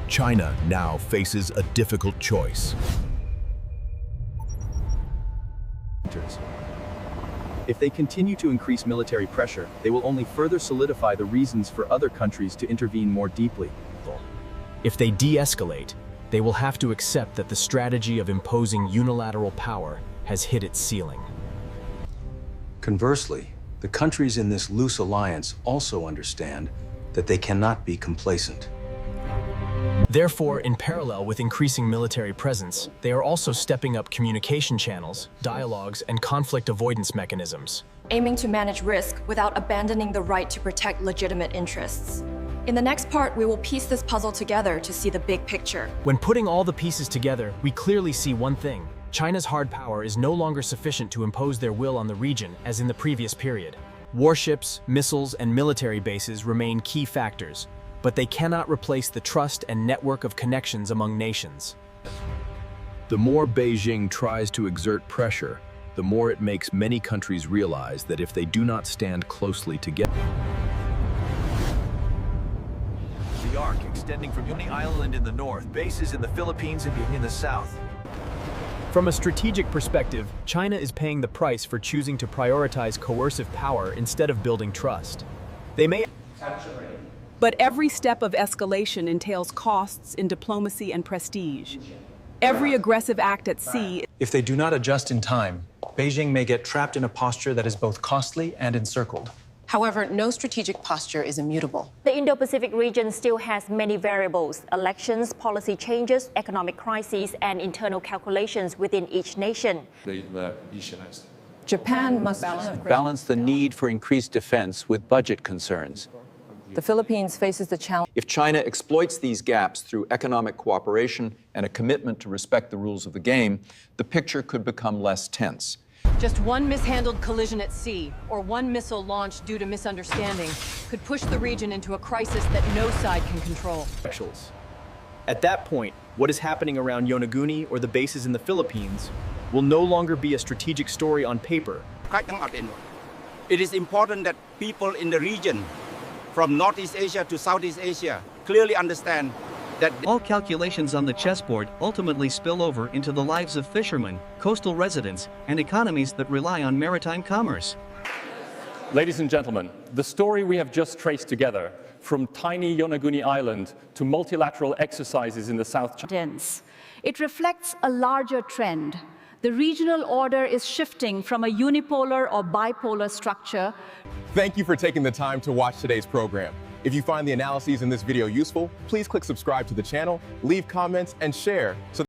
China now faces a difficult choice. If they continue to increase military pressure, they will only further solidify the reasons for other countries to intervene more deeply. If they de-escalate, they will have to accept that the strategy of imposing unilateral power has hit its ceiling. Conversely, the countries in this loose alliance also understand that they cannot be complacent. Therefore, in parallel with increasing military presence, they are also stepping up communication channels, dialogues, and conflict avoidance mechanisms. Aiming to manage risk without abandoning the right to protect legitimate interests. In the next part, we will piece this puzzle together to see the big picture. When putting all the pieces together, we clearly see one thing. China's hard power is no longer sufficient to impose their will on the region as in the previous period. Warships, missiles, and military bases remain key factors, but they cannot replace the trust and network of connections among nations. The more Beijing tries to exert pressure, the more it makes many countries realize that if they do not stand closely together. The arc extending from Yonaguni Island in the north, bases in the Philippines and in the south. From a strategic perspective, China is paying the price for choosing to prioritize coercive power instead of building trust. They may But every step of escalation entails costs in diplomacy and prestige. Every aggressive act at sea. If they do not adjust in time, Beijing may get trapped in a posture that is both costly and encircled. However, no strategic posture is immutable. The Indo-Pacific region still has many variables: elections, policy changes, economic crises, and internal calculations within each nation. Japan must balance the need for increased defense with budget concerns. The Philippines faces the challenge. If China exploits these gaps through economic cooperation and a commitment to respect the rules of the game, the picture could become less tense. Just one mishandled collision at sea, or one missile launched due to misunderstanding, could push the region into a crisis that no side can control. At that point, what is happening around Yonaguni or the bases in the Philippines will no longer be a strategic story on paper. It is important that people in the region, from Northeast Asia to Southeast Asia, clearly understand that all calculations on the chessboard ultimately spill over into the lives of fishermen, coastal residents, and economies that rely on maritime commerce. Ladies and gentlemen, the story we have just traced together, from tiny Yonaguni Island to multilateral exercises in the South China. It reflects a larger trend. The regional order is shifting from a unipolar or bipolar structure. Thank you for taking the time to watch today's program. If you find the analyses in this video useful, please click subscribe to the channel, leave comments, and share so